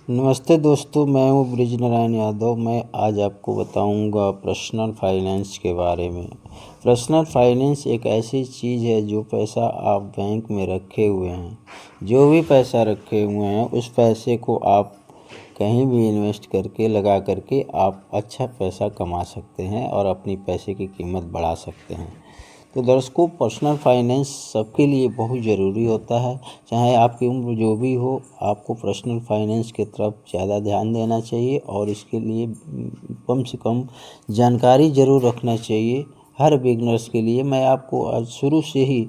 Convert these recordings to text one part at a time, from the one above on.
नमस्ते दोस्तों, मैं हूँ ब्रिजनारायण यादव। मैं आज आपको बताऊंगा पर्सनल फाइनेंस के बारे में। पर्सनल फाइनेंस एक ऐसी चीज़ है जो पैसा आप बैंक में रखे हुए हैं, जो भी पैसा रखे हुए हैं उस पैसे को आप कहीं भी इन्वेस्ट करके लगा करके आप अच्छा पैसा कमा सकते हैं और अपनी पैसे की कीमत बढ़ा सकते हैं। तो दर्शकों, पर्सनल फाइनेंस सबके लिए बहुत ज़रूरी होता है। चाहे आपकी उम्र जो भी हो, आपको पर्सनल फाइनेंस की तरफ ज़्यादा ध्यान देना चाहिए और इसके लिए कम से कम जानकारी ज़रूर रखना चाहिए। हर बिगनर्स के लिए मैं आपको आज शुरू से ही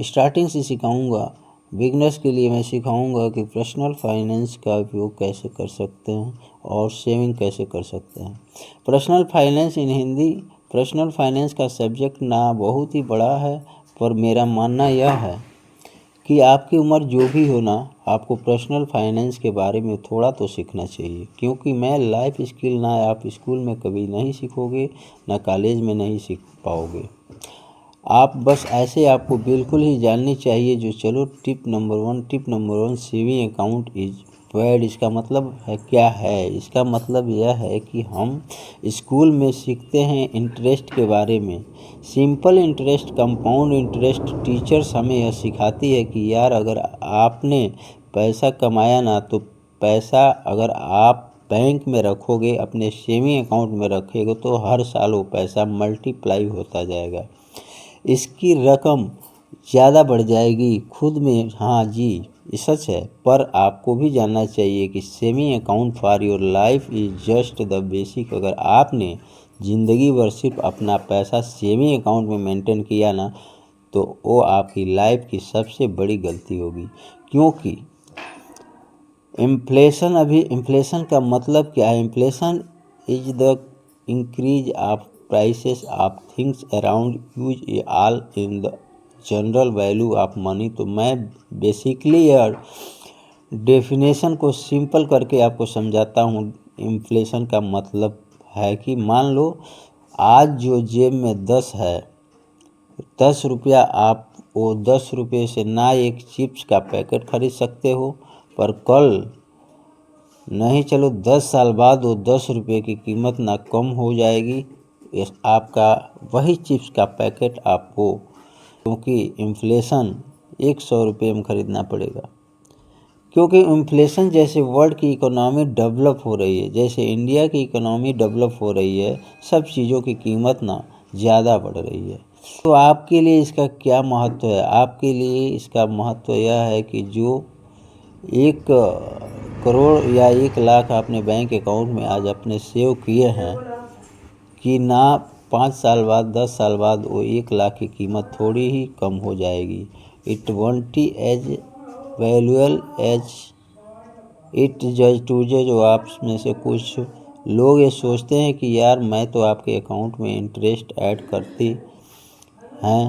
स्टार्टिंग से सिखाऊंगा। बिगनर्स के लिए मैं सिखाऊंगा कि पर्सनल फाइनेंस का उपयोग कैसे कर सकते हैं और सेविंग कैसे कर सकते हैं। पर्सनल फाइनेंस इन हिंदी। पर्सनल फाइनेंस का सब्जेक्ट ना बहुत ही बड़ा है, पर मेरा मानना यह है कि आपकी उम्र जो भी हो ना, आपको पर्सनल फाइनेंस के बारे में थोड़ा तो सीखना चाहिए, क्योंकि मैं लाइफ स्किल ना आप स्कूल में कभी नहीं सीखोगे, ना कॉलेज में नहीं सीख पाओगे। आप बस ऐसे आपको बिल्कुल ही जाननी चाहिए जो चलो tip number one, saving account is pad. इसका मतलब है क्या है? इसका मतलब यह है कि हम स्कूल में सीखते हैं इंटरेस्ट के बारे में, simple interest, compound interest. Teachers हमें यह सिखाती है कि यार अगर आपने पैसा कमाया ना, तो पैसा अगर आप बैंक में रखोगे, अपने सेविंग अकाउंट में रखोगे, तो हर साल वो पैसा मल्टीप्लाई होता जाएगा, इसकी रकम ज़्यादा बढ़ जाएगी खुद में। हाँ जी, ये सच है। पर आपको भी जानना चाहिए कि saving account for your life is just the basic. अगर आपने ज़िंदगी भर सिर्फ अपना पैसा सेविंग अकाउंट में मेंटेन किया ना, तो वो आपकी लाइफ की सबसे बड़ी गलती होगी। क्योंकि इन्फ्लेशन का मतलब क्या है? Inflation is the increase of prices of things around use all in the general value of money. तो मैं बेसिकली यार डेफिनेशन को सिंपल करके आपको समझाता हूँ। इन्फ्लेशन का मतलब है कि मान लो आज जो जेब में 10 है, 10 रुपया, आप वो 10 रुपये से ना एक चिप्स का पैकेट खरीद सकते हो, पर कल नहीं, चलो 10 साल बाद वो 10 रुपये की कीमत ना कम हो जाएगी, आपका वही चिप्स का पैकेट आपको, क्योंकि इन्फ्लेशन 100 रुपये में ख़रीदना पड़ेगा। क्योंकि इन्फ्लेशन जैसे वर्ल्ड की इकोनॉमी डेवलप हो रही है, जैसे इंडिया की इकोनॉमी डेवलप हो रही है, सब चीज़ों की कीमत ना ज़्यादा बढ़ रही है। तो आपके लिए इसका क्या महत्व है? आपके लिए इसका महत्व यह है कि जो 1 करोड़ या 1 लाख आपने बैंक अकाउंट में आज अपने सेव किए हैं, कि ना 5 साल बाद, 10 साल बाद वो 1 लाख की कीमत थोड़ी ही कम हो जाएगी। It won't as valuable as it जज टू जज। जो आप में से कुछ लोग ये सोचते हैं कि यार मैं तो आपके अकाउंट में इंटरेस्ट ऐड करती हैं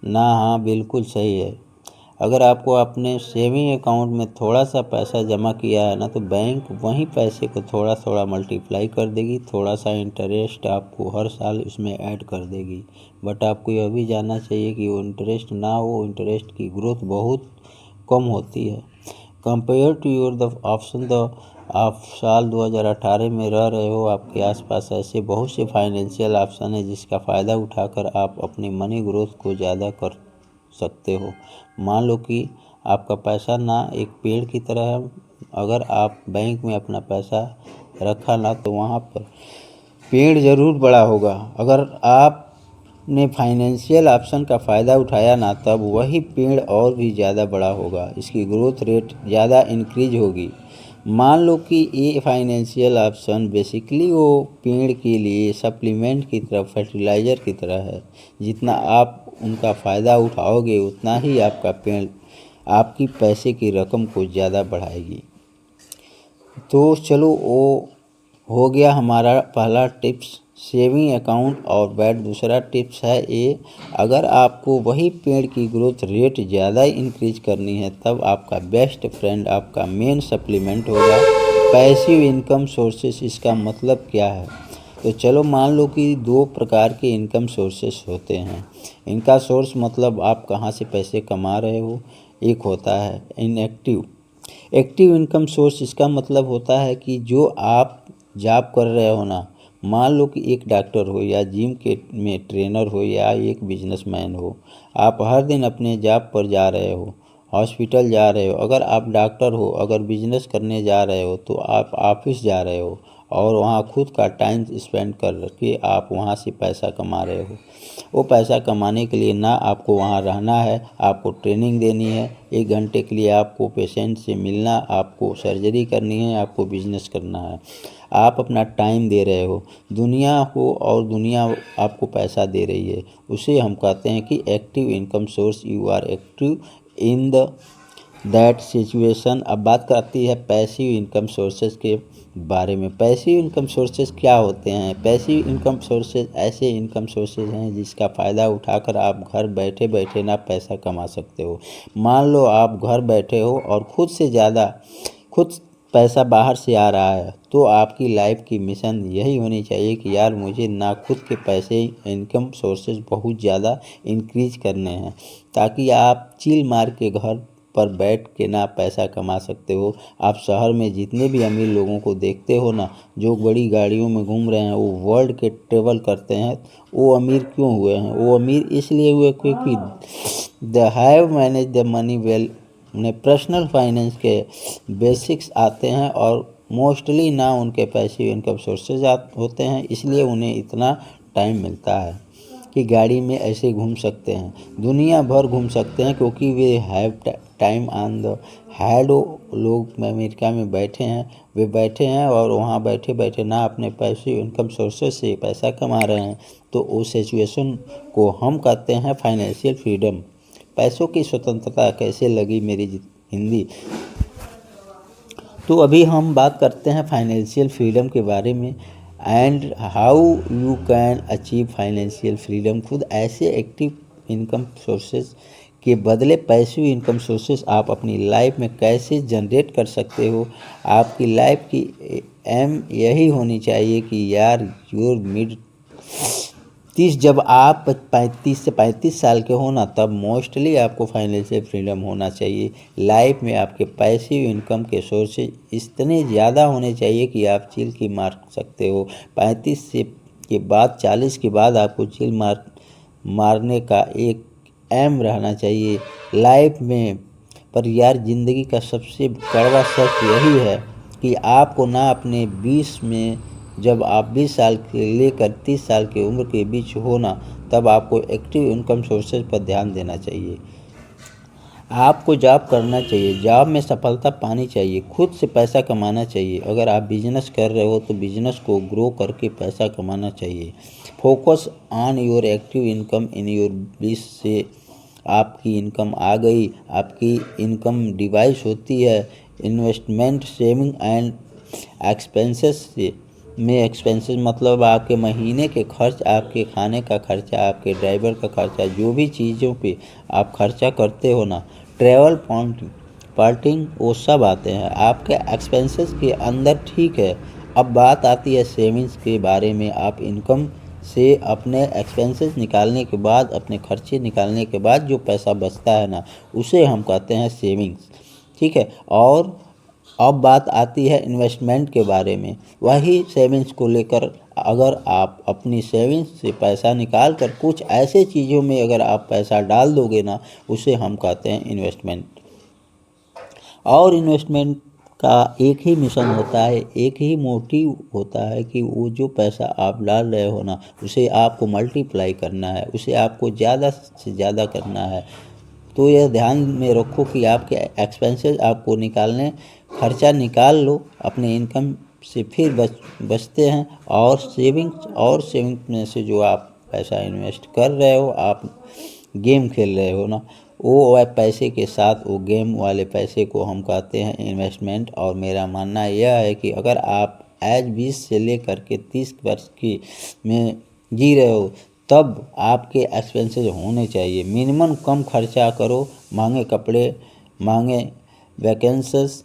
ना। हाँ, बिल्कुल सही है। अगर आपको अपने सेविंग अकाउंट में थोड़ा सा पैसा जमा किया है ना, तो बैंक वहीं पैसे को थोड़ा थोड़ा मल्टीप्लाई कर देगी, थोड़ा सा इंटरेस्ट आपको हर साल इसमें ऐड कर देगी। बट आपको यह भी जानना चाहिए कि वो इंटरेस्ट ना हो, इंटरेस्ट की ग्रोथ बहुत कम होती है compare to your the option. The आप साल 2018 में रह रहे हो, आपके आसपास ऐसे बहुत से फाइनेंशियल ऑप्शन है जिसका फ़ायदा उठाकर आप अपनी मनी ग्रोथ को ज़्यादा कर सकते हो। मान लो कि आपका पैसा ना एक पेड़ की तरह है। अगर आप बैंक में अपना पैसा रखा ना, तो वहाँ पर पेड़ ज़रूर बड़ा होगा। अगर आपने फाइनेंशियल ऑप्शन का फ़ायदा उठाया ना, तब वही पेड़ और भी ज़्यादा बड़ा होगा, इसकी ग्रोथ रेट ज़्यादा इंक्रीज होगी। मान लो कि ये फाइनेंशियल ऑप्शन बेसिकली वो पेड़ के लिए सप्लीमेंट की तरह, फर्टिलाइज़र की तरह है। जितना आप उनका फ़ायदा उठाओगे, उतना ही आपका पेड़ आपकी पैसे की रकम को ज़्यादा बढ़ाएगी। तो चलो, वो हो गया हमारा पहला टिप्स, सेविंग अकाउंट और बैड। दूसरा टिप्स है ये, अगर आपको वही पेड़ की ग्रोथ रेट ज़्यादा इंक्रीज करनी है, तब आपका बेस्ट फ्रेंड, आपका मेन सप्लीमेंट होगा पैसिव इनकम सोर्सेस। इसका मतलब क्या है? तो चलो मान लो कि 2 प्रकार के इनकम सोर्सेस होते हैं। इनका सोर्स मतलब आप कहाँ से पैसे कमा रहे हो। एक होता है इनएक्टिव, एक्टिव इनकम सोर्स इसका मतलब होता है कि जो आप जॉब कर रहे हो ना, मान लो कि एक डॉक्टर हो या जिम के में ट्रेनर हो या एक बिजनेसमैन हो, आप हर दिन अपने जॉब पर जा रहे हो, हॉस्पिटल जा रहे हो। अगर आप डॉक्टर हो, अगर बिजनेस करने जा रहे हो तो आप ऑफिस जा रहे हो और वहाँ खुद का टाइम स्पेंड कर के आप वहाँ से पैसा कमा रहे हो। वो पैसा कमाने के लिए ना आपको वहाँ रहना है, आपको ट्रेनिंग देनी है, 1 घंटे के लिए आपको पेशेंट से मिलना, आपको सर्जरी करनी है, आपको बिजनेस करना है। आप अपना टाइम दे रहे हो दुनिया को और दुनिया आपको पैसा दे रही है। उसे हम कहते हैं कि active income source. You are active in the that situation. अब बात करती है पैसिव इनकम सोर्सेज के बारे में। पैसिव इनकम सोर्सेज क्या होते हैं? पैसिव इनकम सोर्सेज ऐसे इनकम सोर्सेज हैं जिसका फ़ायदा उठाकर आप घर बैठे बैठे ना पैसा कमा सकते हो। मान लो आप घर बैठे हो और खुद पैसा बाहर से आ रहा है, तो आपकी लाइफ की मिशन यही होनी चाहिए कि यार मुझे ना खुद के पैसे इनकम सोर्सेज बहुत ज़्यादा इंक्रीज करने हैं, ताकि आप चिल मार के घर पर बैठ के ना पैसा कमा सकते हो। आप शहर में जितने भी अमीर लोगों को देखते हो ना, जो बड़ी गाड़ियों में घूम रहे हैं, वो वर्ल्ड के ट्रेवल करते हैं। वो अमीर क्यों हुए हैं? वो अमीर इसलिए हुए क्योंकि the have manage the money well. उन्हें पर्सनल फाइनेंस के बेसिक्स आते हैं और मोस्टली ना उनके पैसिव इनकम सोर्सेज होते हैं, इसलिए उन्हें इतना टाइम मिलता है कि गाड़ी में ऐसे घूम सकते हैं, दुनिया भर घूम सकते हैं, क्योंकि वे have time on the had. लोग अमेरिका में बैठे हैं, वे बैठे हैं और वहाँ बैठे बैठे ना अपने पैसिव इनकम सोर्सेज से पैसा कमा रहे हैं। तो उस सिचुएशन को हम कहते हैं फाइनेंशियल फ्रीडम। पैसों की स्वतंत्रता कैसे लगी मेरी हिंदी? तो अभी हम बात करते हैं फाइनेंशियल फ्रीडम के बारे में and how you can achieve financial freedom. खुद ऐसे एक्टिव इनकम सोर्सेज के बदले पैसिव इनकम सोर्सेज आप अपनी लाइफ में कैसे जनरेट कर सकते हो। आपकी लाइफ की एम यही होनी चाहिए कि यार योर मिड 30, जब आप 35 से 35 साल के हो ना, तब मोस्टली आपको फाइनेंशियल फ्रीडम होना चाहिए। लाइफ में आपके पैसिव इनकम के सोर्सेज इतने ज़्यादा होने चाहिए कि आप चिल की मार सकते हो। 35 से के बाद 40 के बाद आपको चिल मारने का एक एम रहना चाहिए लाइफ में। पर यार ज़िंदगी का सबसे कड़वा सच यही है कि आपको ना अपने 20 में, जब आप 20 साल के लेकर 30 साल की उम्र के बीच हो ना, तब आपको एक्टिव इनकम सोर्सेज पर ध्यान देना चाहिए। आपको जॉब करना चाहिए, जॉब में सफलता पानी चाहिए, खुद से पैसा कमाना चाहिए। अगर आप बिजनेस कर रहे हो तो बिजनेस को ग्रो करके पैसा कमाना चाहिए। Focus on your active income in your 20 से आपकी इनकम आ गई। आपकी इनकम डिवाइस होती है इन्वेस्टमेंट, सेविंग एंड एक्सपेंसेस से। एक्सपेंसेस मतलब आपके महीने के खर्च, आपके खाने का खर्चा, आपके ड्राइवर का खर्चा, जो भी चीज़ों पे आप खर्चा करते हो ना, ट्रैवल पार्टिंग, वो सब आते हैं आपके एक्सपेंसेस के अंदर, ठीक है। अब बात आती है सेविंग्स के बारे में। आप इनकम से अपने एक्सपेंसेस निकालने के बाद, अपने खर्चे निकालने के बाद जो पैसा बचता है ना, उसे हम कहते हैं सेविंग्स, ठीक है। और अब बात आती है इन्वेस्टमेंट के बारे में। वही सेविंग्स को लेकर अगर आप अपनी सेविंग्स से पैसा निकाल कर कुछ ऐसे चीज़ों में अगर आप पैसा डाल दोगे ना, उसे हम कहते हैं इन्वेस्टमेंट। और इन्वेस्टमेंट का एक ही मिशन होता है, एक ही मोटिव होता है कि वो जो पैसा आप डाल रहे हो ना, उसे आपको मल्टीप्लाई करना है, उसे आपको ज़्यादा से ज़्यादा करना है। तो यह ध्यान में रखो कि आपके एक्सपेंसेस आपको निकालने, खर्चा निकाल लो अपने इनकम से, फिर बचते हैं। और सेविंग में से जो आप पैसा इन्वेस्ट कर रहे हो, आप गेम खेल रहे हो ना, वो पैसे के साथ वो गेम वाले पैसे को हम कहते हैं इन्वेस्टमेंट। और मेरा मानना यह है कि अगर आप एज 20 से लेकर के 30 वर्ष की में जी रहे हो, तब आपके एक्सपेंसेस होने चाहिए मिनिमम। कम खर्चा करो, महंगे कपड़े, महंगे वैकेंसेस,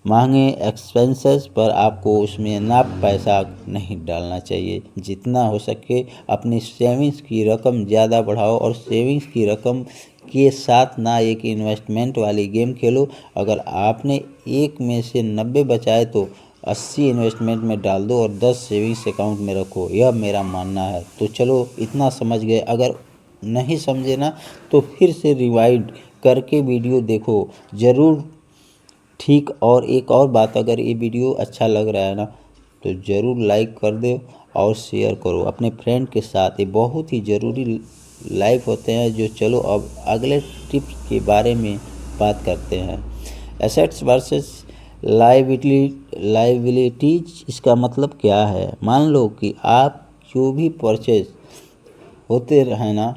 महंगे एक्सपेंसेस पर आपको उसमें ना पैसा नहीं डालना चाहिए। जितना हो सके अपनी सेविंग्स की रकम ज़्यादा बढ़ाओ और सेविंग्स की रकम के साथ ना एक इन्वेस्टमेंट वाली गेम खेलो। अगर आपने 1 में से 90 बचाए तो 80 इन्वेस्टमेंट में डाल दो और 10 सेविंग्स अकाउंट में रखो, यह मेरा मानना है। तो चलो इतना समझ गए। अगर नहीं समझे ना तो फिर से रिवाइंड करके वीडियो देखो ज़रूर। ठीक, और एक और बात, अगर ये वीडियो अच्छा लग रहा है ना तो ज़रूर लाइक कर दो और शेयर करो अपने फ्रेंड के साथ। ये बहुत ही ज़रूरी लाइव होते हैं। जो चलो अब अगले टिप्स के बारे में बात करते हैं। एसेट्स वर्सेस लाइबिलिटीज, इसका मतलब क्या है? मान लो कि आप जो भी परचेज होते हैं ना,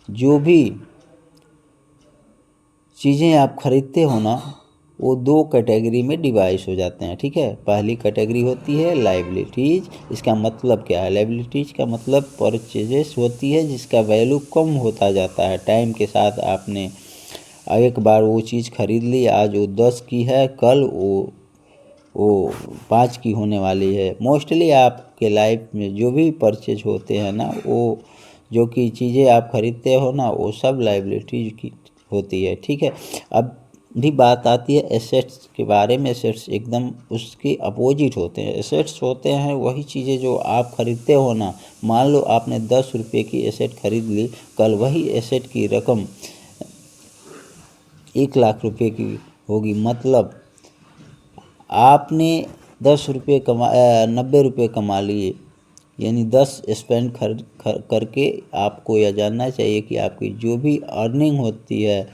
जो भी चीज़ें आप खरीदते हो ना, वो 2 कैटेगरी में डिवाइड हो जाते हैं। ठीक है, पहली कैटेगरी होती है लाइबिलिटीज़। इसका मतलब क्या है? लाइबिलिटीज़ का मतलब परचेजेस होती है जिसका वैल्यू कम होता जाता है टाइम के साथ। आपने एक बार वो चीज़ खरीद ली, आज वो 10 की है, कल वो 5 की होने वाली है। मोस्टली आपके लाइफ में जो भी परचेज होते हैं ना, वो जो कि चीज़ें आप खरीदते हो ना, वो सब लाइबिलिटीज की होती है। ठीक है, अब भी बात आती है एसेट्स के बारे में। एसेट्स एकदम उसके अपोजिट होते हैं। एसेट्स होते हैं वही चीज़ें जो आप खरीदते हो ना। मान लो आपने 10 रुपये की एसेट खरीद ली, कल वही एसेट की रकम 1 लाख रुपये की होगी। मतलब आपने 90 रुपये कमा लिए, यानी 10 स्पेंड करके। आपको यह जानना चाहिए कि आपकी जो भी अर्निंग होती है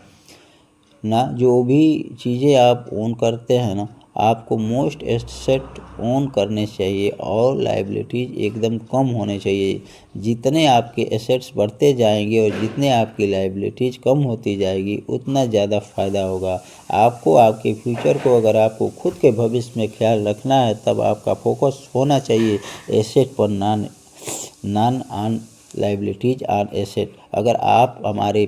ना, जो भी चीज़ें आप ओन करते हैं ना, आपको मोस्ट एसेट ओन करने चाहिए और लाइबिलिटीज़ एकदम कम होने चाहिए। जितने आपके एसेट्स बढ़ते जाएंगे और जितने आपकी लाइबिलिटीज़ कम होती जाएगी, उतना ज़्यादा फ़ायदा होगा आपको। आपके फ्यूचर को अगर आपको खुद के भविष्य में ख्याल रखना है, तब आपका फोकस होना चाहिए एसेट पर, non on liabilities on asset. अगर आप हमारे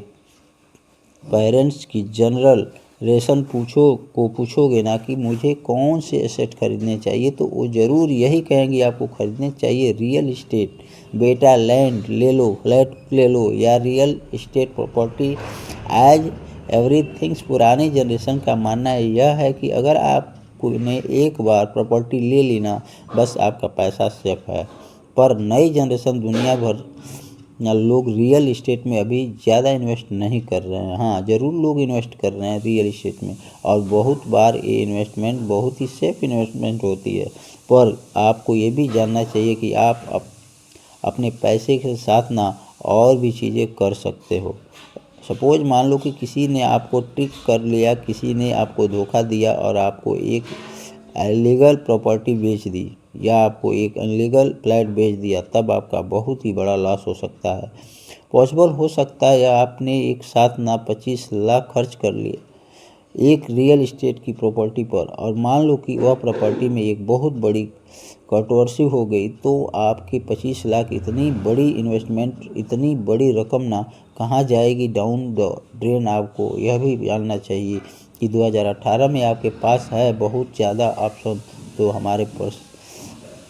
पेरेंट्स की जनरल रेशन पूछोगे ना कि मुझे कौन से एसेट खरीदने चाहिए, तो वो ज़रूर यही कहेंगे आपको खरीदने चाहिए रियल इस्टेट। बेटा लैंड ले लो, फ्लैट ले लो या real estate property as everything's. पुरानी जनरेशन का मानना यह है कि अगर आपने एक बार प्रॉपर्टी ले ली ना, बस आपका पैसा सेफ है। पर नई जनरेशन दुनिया भर ना लोग रियल इस्टेट में अभी ज़्यादा इन्वेस्ट नहीं कर रहे हैं। हाँ, ज़रूर लोग इन्वेस्ट कर रहे हैं रियल इस्टेट में, और बहुत बार ये इन्वेस्टमेंट बहुत ही सेफ इन्वेस्टमेंट होती है। पर आपको ये भी जानना चाहिए कि आप अपने पैसे के साथ ना और भी चीज़ें कर सकते हो। सपोज मान लो कि किसी ने आपको ट्रिक कर लिया, किसी ने आपको धोखा दिया और आपको एक इलीगल प्रॉपर्टी बेच दी या आपको एक अनलीगल फ्लैट बेच दिया, तब आपका बहुत ही बड़ा लॉस हो सकता है। पॉसिबल हो सकता है या आपने एक साथ ना 25 लाख खर्च कर लिए एक रियल इस्टेट की प्रॉपर्टी पर, और मान लो कि वह प्रॉपर्टी में एक बहुत बड़ी कंट्रोवर्सी हो गई, तो आपके 25 लाख इतनी बड़ी इन्वेस्टमेंट, इतनी बड़ी रकम ना कहाँ जाएगी डाउन द ड्रेन। आपको यह भी जानना चाहिए कि 2018 में आपके पास है बहुत ज़्यादा ऑप्शन, तो हमारे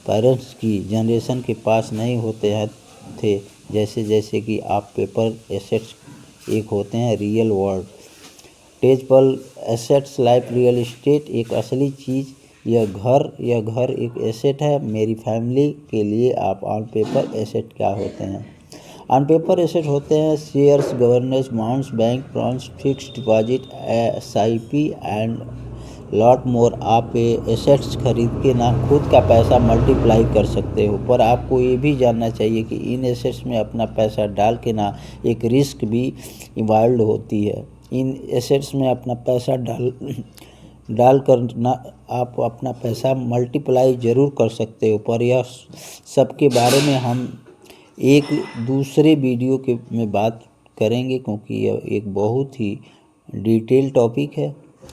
पेरेंट्स की जनरेशन के पास नहीं होते हैं थे। जैसे कि आप पेपर एसेट्स एक होते हैं real world tangible assets like real estate एक असली चीज़। यह घर एक एसेट है मेरी फैमिली के लिए। आप ऑन पेपर एसेट क्या होते हैं? ऑन पेपर एसेट होते हैं shares, governance bonds, bank bonds, fixed deposit, SIP and lot more. आप एसेट्स खरीद के ना खुद का पैसा मल्टीप्लाई कर सकते हो, पर आपको ये भी जानना चाहिए कि इन एसेट्स में अपना पैसा डाल के ना एक रिस्क भी इन्वॉल्व होती है। इन एसेट्स में अपना पैसा डाल कर ना आप अपना पैसा मल्टीप्लाई ज़रूर कर सकते हो, पर यह सब के बारे में हम एक दूसरे वीडियो में बात करेंगे, क्योंकि यह एक बहुत ही डिटेल टॉपिक है।